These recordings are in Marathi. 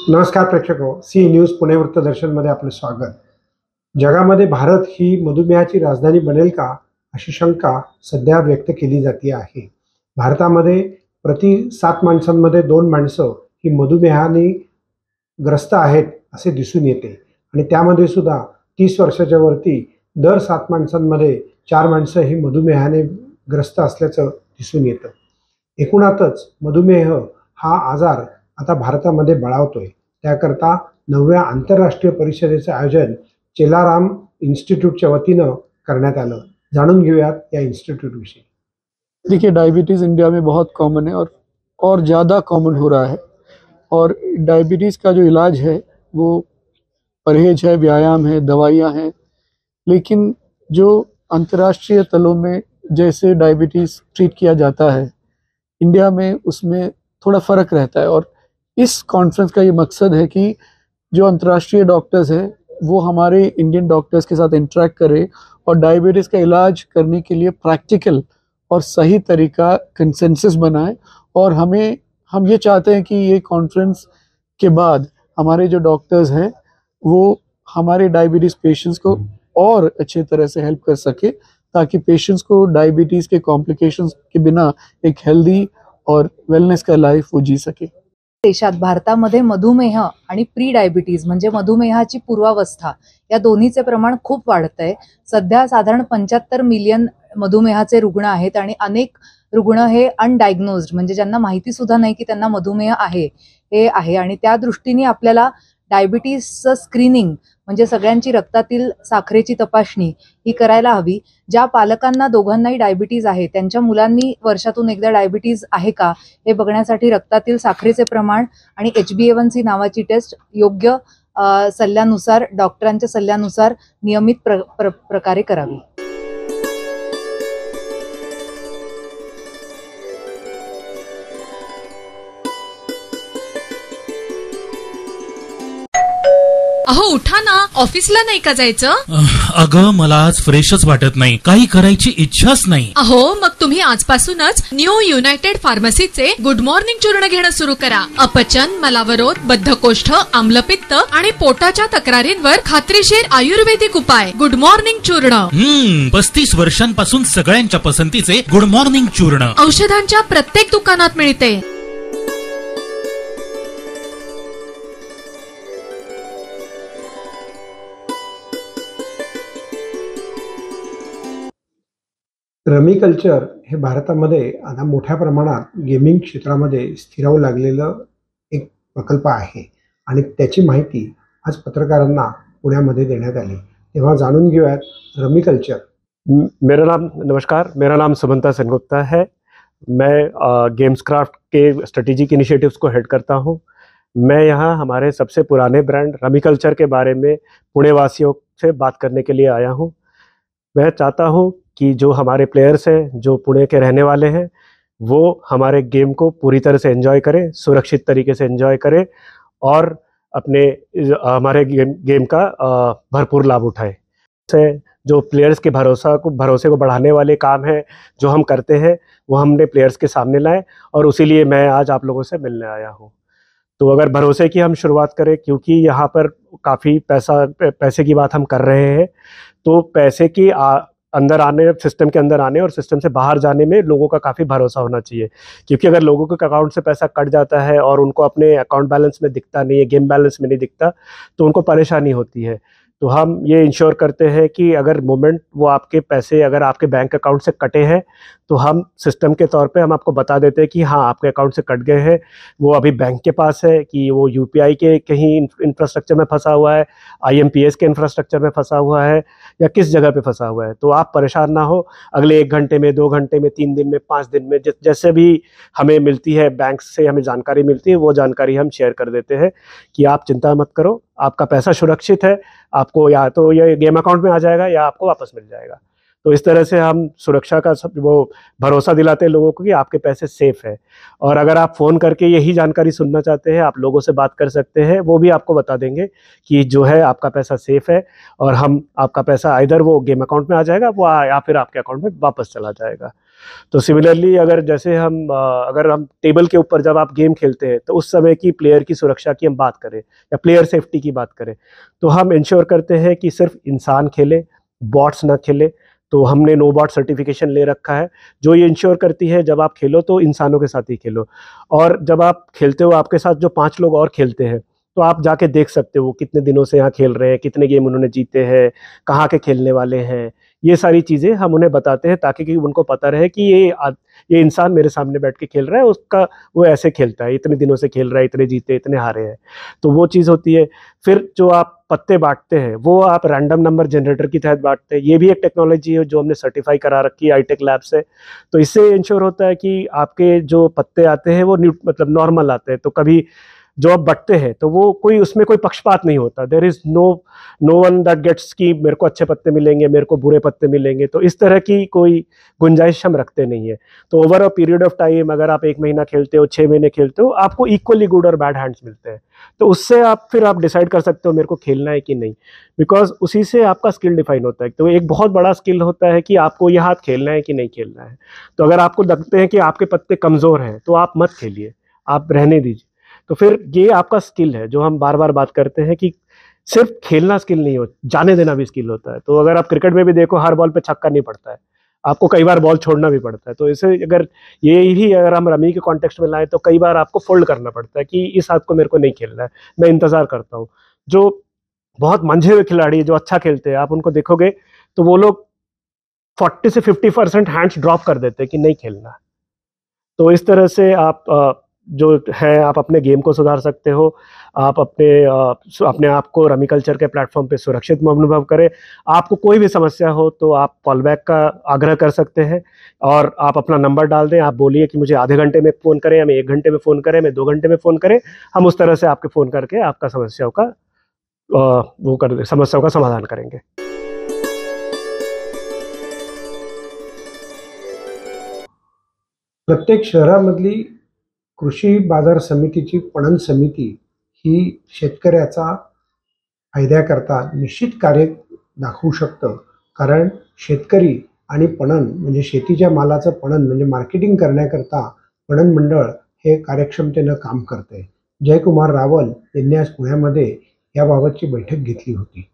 नमस्कार प्रेक्षको, सी न्यूज पुणे वृत्तदर्शनमध्ये आपले स्वागत। जगामध्ये भारत ही मधुमेहाची राजधानी बनेल का अशी शंका सध्या व्यक्त केली जाते आहे। भारतामध्ये प्रति 7 माणसांमध्ये 2 माणसं ही मधुमेहाने ग्रस्त आहेत असे दिसून येते आणि त्यामध्ये सुद्धा 30 वर्षाच्या वरती दर 7 माणसांमध्ये 4 माणसं ही मधुमेहाने ग्रस्त असल्याचं दिसून येतं। एकूणातच मधुमेह हा आजार आता भारतामध्ये बळावतोय। त्याकरता 9व्या आंतरराष्ट्रीय परिषदेचे आयोजन चेलाराम इन्स्टिट्यूटच्या वतीनं करण्यात आलं। जाणून घेऊयात या इन्स्टिट्यूट विषयी। देखिए, डायबिटीज़ इंडिया में बहुत कॉमन है और ज़्यादा कॉमन हो रहा है। और डायबिटीज़ का जो इलाज है वो परहेज है, व्यायाम है, दवाइयाँ हैं। लेकिन जो अंतर्राष्ट्रीय तलों में जैसे डायबिटीज़ ट्रीट किया जाता है, इंडिया में उसमें थोड़ा फ़र्क रहता है। और इस कॉन्फ्रेंस का ये मकसद है कि जो अंतर्राष्ट्रीय डॉक्टर्स हैं वो हमारे इंडियन डॉक्टर्स के साथ इंटरेक्ट करें और डायबिटीज़ का इलाज करने के लिए प्रैक्टिकल और सही तरीका कंसेंसस बनाएं। और हम ये चाहते हैं कि ये कॉन्फ्रेंस के बाद हमारे जो डॉक्टर्स हैं वो हमारे डायबिटीज़ पेशेंट्स को और अच्छे तरह से हेल्प कर सके, ताकि पेशेंट्स को डायबिटीज़ के कॉम्प्लिकेशंस के बिना एक हेल्दी और वेलनेस का लाइफ वो जी सके। देशात भारतामध्ये मधुमेह आणि प्री डायबिटीज म्हणजे मधुमेहाची पूर्वावस्था या दोन्हीचे प्रमाण खूप वाढतंय। सध्या साधारण 75 मिलियन मधुमेहाचे रुग्ण आहेत आणि अनेक रुग्ण हे अनडायग्नोज्ड म्हणजे ज्यांना माहिती सुद्धा नाही की त्यांना मधुमेह आहे आणि त्या दृष्टीने आपल्याला डायबिटीजचं स्क्रीनिंग म्हणजे सगळ्यांची रक्तातील साखरेची तपासणी ही करायला हवी। ज्या पालकांना दोघांनाही डायबिटीज आहे त्यांच्या मुलांनी वर्षातून एकदा डायबिटीज आहे का हे बघण्यासाठी रक्तातील साखरेचे प्रमाण आणि HbA1c नावाची टेस्ट योग्य सल्ल्यानुसार डॉक्टरांच्या सल्ल्यानुसार नियमित प्रकारे करावी। अहो उठा ना, ऑफिसला नाही का जायचं? अगं मला आज फ्रेशच वाटत नाही, काही करायची इच्छाच नाही। अहो मग तुम्ही आजपासूनच न्यू युनायटेड फार्मसीचे गुड मॉर्निंग चूर्ण घेणं सुरू करा। अपचन, मलावरोध, बद्धकोष्ठ, आम्लपित्त आणि पोटाच्या तक्रारींवर खात्रीशीर आयुर्वेदिक उपाय गुड मॉर्निंग चूर्ण। 35 वर्षांपासून सगळ्यांच्या पसंतीचे गुड मॉर्निंग चूर्ण औषधांच्या प्रत्येक दुकानात मिळते। रमी कल्चर हे भारतामध्ये आता मोठ्या प्रमाणात गेमिंग क्षेत्रामध्ये स्थिरावू लागलेलं एक प्रकल्प आहे आणि त्याची माहिती आज पत्रकारांना पुण्यामध्ये देण्यात आली। तेव्हा जाणून घेऊयात रमी कल्चर। नमस्कार, मेरा नाम सुमंता सेनगुप्ता है। मैं गेम्सक्राफ्ट के स्ट्रेटेजिक इनिशिएटिव्स को हेड करता हूं। मैं यहाँ हमारे सबसे पुराने ब्रांड रमी कल्चर के बारे में पुणे वासियों से बात करने के लिए आया हूँ। मैं चाहता हूँ कि जो हमारे प्लेयर्स हैं, जो पुणे के रहने वाले हैं, वो हमारे गेम को पूरी तरह से एंजॉय करें, सुरक्षित तरीके से एंजॉय करें और हमारे गेम का भरपूर लाभ उठाएं। से जो प्लेयर्स के भरोसे को बढ़ाने वाले काम है जो हम करते हैं वो हमने प्लेयर्स के सामने लाए और उसीलिए मैं आज आप लोगों से मिलने आया हूँ। तो अगर भरोसे की हम शुरुआत करें, क्योंकि यहाँ पर काफ़ी पैसे की बात हम कर रहे हैं, तो पैसे की अंदर आने, सिस्टम के अंदर आने और सिस्टम से बाहर जाने में लोगों का काफ़ी भरोसा होना चाहिए। क्योंकि अगर लोगों के अकाउंट से पैसा कट जाता है और उनको अपने अकाउंट बैलेंस में दिखता नहीं है, गेम बैलेंस में नहीं दिखता, तो उनको परेशानी होती है। तो हम ये इंश्योर करते हैं कि अगर मोमेंट वो आपके पैसे अगर आपके बैंक अकाउंट से कटे हैं तो हम सिस्टम के तौर पे हम आपको बता देते हैं कि हाँ आपके अकाउंट से कट गए हैं, वो अभी बैंक के पास है कि वो UPI के कहीं इंफ्रास्ट्रक्चर में फंसा हुआ है, IMPS के इंफ्रास्ट्रक्चर में फंसा हुआ है या किस जगह पे फंसा हुआ है। तो आप परेशान ना हो, अगले 1 घंटे में, 2 घंटे में, 3 दिन में, 5 दिन में जैसे भी हमें मिलती है, बैंक से हमें जानकारी मिलती है, वो जानकारी हम शेयर कर देते हैं कि आप चिंता मत करो, आपका पैसा सुरक्षित है, आपको या तो ये गेम अकाउंट में आ जाएगा या आपको वापस मिल जाएगा। तो इस तरह से हम सुरक्षा का वो भरोसा दिलाते हैं लोगों को कि आपके पैसे सेफ है। और अगर आप फ़ोन करके यही जानकारी सुनना चाहते हैं, आप लोगों से बात कर सकते हैं, वो भी आपको बता देंगे कि जो है आपका पैसा सेफ है और हम आपका पैसा इधर वो गेम अकाउंट में आ जाएगा वो या फिर आपके अकाउंट में वापस चला जाएगा। तो सिमिलरली अगर जैसे अगर हम टेबल के ऊपर जब आप गेम खेलते हैं तो उस समय की प्लेयर की सुरक्षा की हम बात करें या प्लेयर सेफ्टी की बात करें, तो हम इंश्योर करते हैं कि सिर्फ इंसान खेले, बॉट्स ना खेले। तो हमने नो बॉट सर्टिफिकेशन ले रखा है, जो ये इंश्योर करती है जब आप खेलो तो इंसानों के साथ ही खेलो। और जब आप खेलते हो आपके साथ जो 5 लोग और खेलते हैं, तो आप जाके देख सकते हो कितने दिनों से यहाँ खेल रहे हैं, कितने गेम उन्होंने जीते हैं, कहाँ के खेलने वाले हैं। ये सारी चीज़ें हम उन्हें बताते हैं ताकि कि उनको पता रहे कि ये इंसान मेरे सामने बैठ के खेल रहा है, उसका वो ऐसे खेलता है, इतने दिनों से खेल रहा है, इतने जीते इतने हारे हैं। तो वो चीज़ होती है। फिर जो आप पत्ते बांटते हैं वो आप रैंडम नंबर जनरेटर की तहत बांटते हैं। ये भी एक टेक्नोलॉजी है जो हमने सर्टिफाई करा रखी है आईटेक लैब से। तो इससे इंश्योर होता है कि आपके जो पत्ते आते हैं वो मतलब नॉर्मल आते हैं। तो कभी जो आप बटते हैं तो वो उसमें कोई पक्षपात नहीं होता। There is no one that gets कि मेरे को अच्छे पत्ते मिलेंगे, मेरे को बुरे पत्ते मिलेंगे। तो इस तरह की कोई गुंजाइश हम रखते नहीं है। तो over a period of time, अगर आप 1 महीना खेलते हो, 6 महीने खेलते हो, आपको इक्वली गुड और बैड हैंड्स मिलते हैं। तो उससे फिर आप डिसाइड कर सकते हो मेरे को खेलना है कि नहीं, बिकॉज उसी से आपका स्किल डिफाइन होता है। तो एक बहुत बड़ा स्किल होता है कि आपको ये हाथ खेलना है कि नहीं खेलना है। तो अगर आपको लगते हैं कि आपके पत्ते कमज़ोर हैं तो आप मत खेलिए, आप रहने दीजिए। तो फिर ये आपका स्किल है जो हम बार बार बात करते हैं कि सिर्फ खेलना स्किल नहीं हो, जाने देना भी स्किल होता है। तो अगर आप क्रिकेट में भी देखो, हर बॉल पे छक्का नहीं पड़ता है, आपको कई बार बॉल छोड़ना भी पड़ता है। तो इसे अगर हम रमी के कॉन्टेक्स्ट में लाएं तो कई बार आपको फोल्ड करना पड़ता है कि इस हाथ को मेरे को नहीं खेलना है, मैं इंतजार करता हूँ। जो बहुत मंझे हुए खिलाड़ी जो अच्छा खेलते हैं, आप उनको देखोगे तो वो लोग 40 से 50% हैंड्स ड्रॉप कर देते हैं कि नहीं खेलना। तो इस तरह से आप जो है आप अपने गेम को सुधार सकते हो। आप अपने आप को रमी कल्चर के प्लेटफॉर्म पे सुरक्षित अनुभव करें। आपको कोई भी समस्या हो तो आप कॉल बैक का आग्रह कर सकते हैं और आप अपना नंबर डाल दें। आप बोलिए कि मुझे आधे घंटे में फ़ोन करें, हमें 1 घंटे में फ़ोन करें, हमें 2 घंटे में फ़ोन करें। हम उस तरह से आपके फ़ोन करके आपका समस्याओं का समाधान करेंगे। प्रत्येक शहरामधली कृषी बाजार समितीची पणन समिती ही शेतकऱ्याचा फायद्याकरता निश्चित कार्य दाखवू शकतं। कारण शेतकरी आणि पणन म्हणजे शेतीच्या मालाचं पणन म्हणजे मार्केटिंग करण्याकरता पणन मंडळ हे कार्यक्षमतेनं काम करते। जयकुमार रावल यांनी आज पुण्यामध्ये याबाबतची बैठक घेतली होती।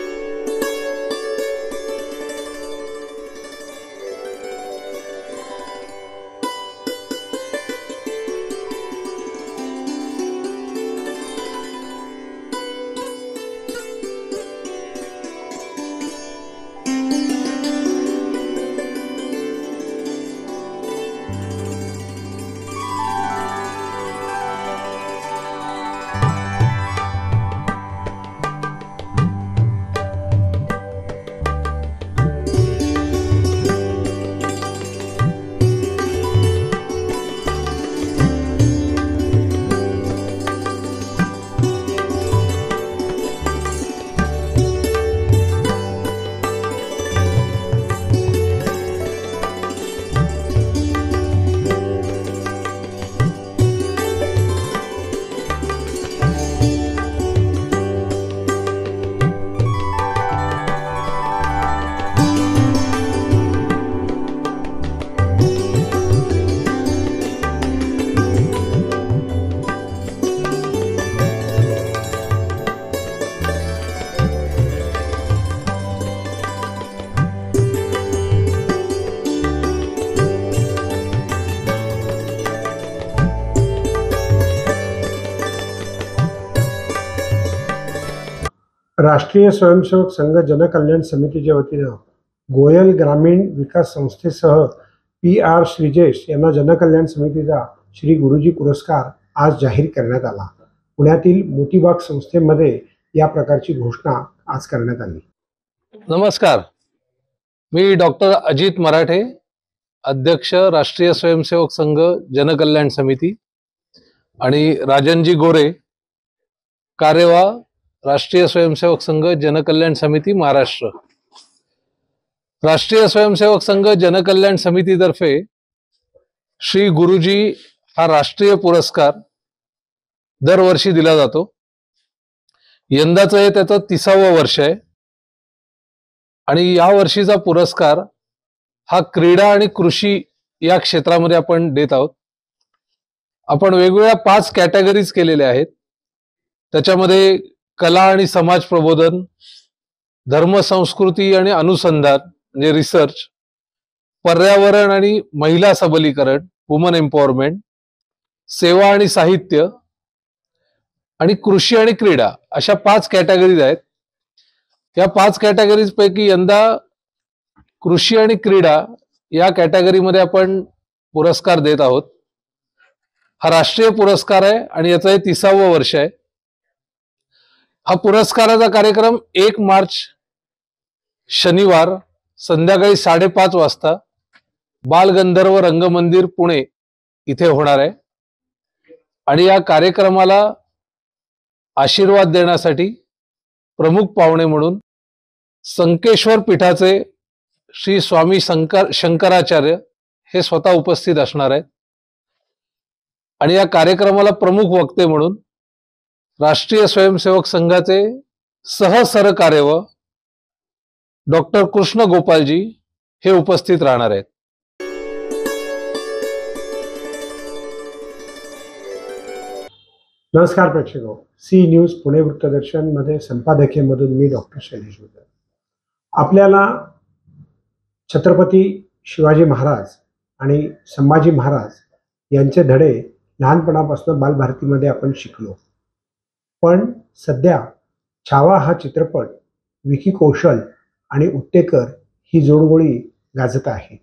राष्ट्रीय स्वयंसेवक संघ जनकल्याण समितीच्या वतीनं गोयल ग्रामीण विकास संस्थेसह PR श्रीजेश यांना जनकल्याण समितीचा श्री गुरुजी पुरस्कार आज जाहीर करण्यात आला। पुण्यातील मोतीबाग संस्थेमध्ये या प्रकारची घोषणा आज करण्यात आली। नमस्कार, मी डॉक्टर अजित मराठे, अध्यक्ष राष्ट्रीय स्वयंसेवक संघ जनकल्याण समिती, आणि राजनजी गोरे, कार्यवाह राष्ट्रीय स्वयंसेवक संघ जनकल्याण समिती महाराष्ट्र। राष्ट्रीय स्वयंसेवक संघ जनकल्याण समितीतर्फे श्री गुरुजी हा राष्ट्रीय पुरस्कार दरवर्षी दिला जातो। यंदाचं हे त्याचं 30वं वर्ष आहे आणि या वर्षीचा पुरस्कार हा क्रीडा आणि कृषी या क्षेत्रामध्ये आपण देत आहोत. आपण वेगवेगळ्या 5 कॅटेगरीज केलेल्या आहेत. त्याच्यामध्ये कला आणि समाज प्रबोधन, धर्म संस्कृती आणि अनुसंधान म्हणजे रिसर्च, पर्यावरण आणि महिला सबलीकरण वुमन एम्पॉवरमेंट, सेवा आणि साहित्य आणि कृषी आणि क्रीडा अशा 5 कॅटेगरीज आहेत. या 5 कॅटेगरीज पैकी यंदा कृषी आणि क्रीडा या कॅटेगरीमध्ये आपण पुरस्कार देत आहोत. हा राष्ट्रीय पुरस्कार आहे आणि याचं हे 30वं वर्ष आहे. हा पुरस्काराचा कार्यक्रम 1 मार्च शनिवार संध्याकाळी 5:30 वाजता बालगंधर्व रंगमंदिर पुणे इथे होणार आहे. आणि या कार्यक्रमाला आशीर्वाद देण्यासाठी प्रमुख पाहुणे म्हणून संकेश्वर पीठाचे श्री स्वामी शंकराचार्य हे स्वतः उपस्थित असणार आहेत. आणि या कार्यक्रमाला प्रमुख वक्ते म्हणून राष्ट्रीय स्वयंसेवक संघाचे सहसरकार्यवाह डॉक्टर कृष्ण गोपालजी हे उपस्थित राहणार आहेत. नमस्कार प्रेक्षको, सी न्यूज पुणे वृत्तदर्शन मध्ये संपादकीयमधून मी डॉक्टर शैलेश गुजर. आपल्याला छत्रपती शिवाजी महाराज आणि संभाजी महाराज यांचे धडे लहानपणापासून बालभारतीमध्ये आपण शिकलो. पण सध्या छावा हा चित्रपट विकी कौशल आणि उत्तेकर ही जोडगोळी गाजत आहे.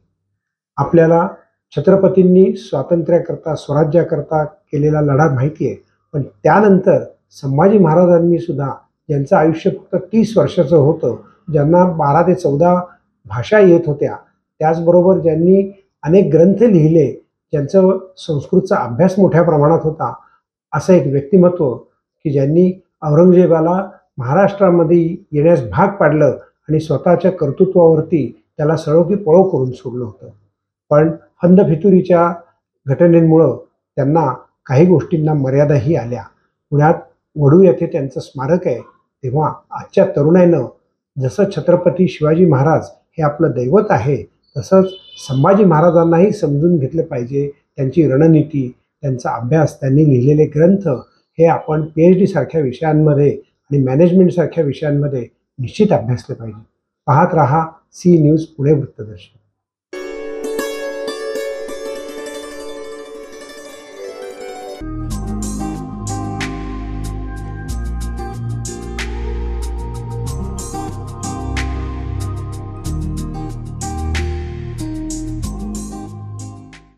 आपल्याला छत्रपतींनी स्वातंत्र्याकरता स्वराज्याकरता केलेला लढा माहिती आहे, पण त्यानंतर संभाजी महाराजांनी सुद्धा ज्यांचं आयुष्य फक्त 30 वर्षाचं होतं, ज्यांना 12 ते 14 भाषा येत होत्या, त्याचबरोबर ज्यांनी अनेक ग्रंथ लिहिले, ज्यांचं संस्कृतचा अभ्यास मोठ्या प्रमाणात होता, असं एक व्यक्तिमत्व की ज्यांनी औरंगजेबाला महाराष्ट्रामध्ये येण्यास भाग पाडलं आणि स्वतःच्या कर्तृत्वावरती त्याला सळो की पळो करून सोडलं होतं. पण हंदफितुरीच्या घटनेमुळं त्यांना काही गोष्टींना मर्यादाही आल्या. पुण्यात वडू येथे त्यांचं स्मारक आहे. तेव्हा आजच्या तरुणाईनं जसं छत्रपती शिवाजी महाराज हे आपलं दैवत आहे, तसंच संभाजी महाराजांनाही समजून घेतलं पाहिजे. त्यांची रणनीती, त्यांचा अभ्यास, त्यांनी लिहिलेले ग्रंथ हे आपण PhD सारख्या विषयांमध्ये आणि मॅनेजमेंट सारख्या विषयांमध्ये निश्चित अभ्यासले पाहिजे. पाहत रहा सी न्यूज पुणे वृत्तदर्शन.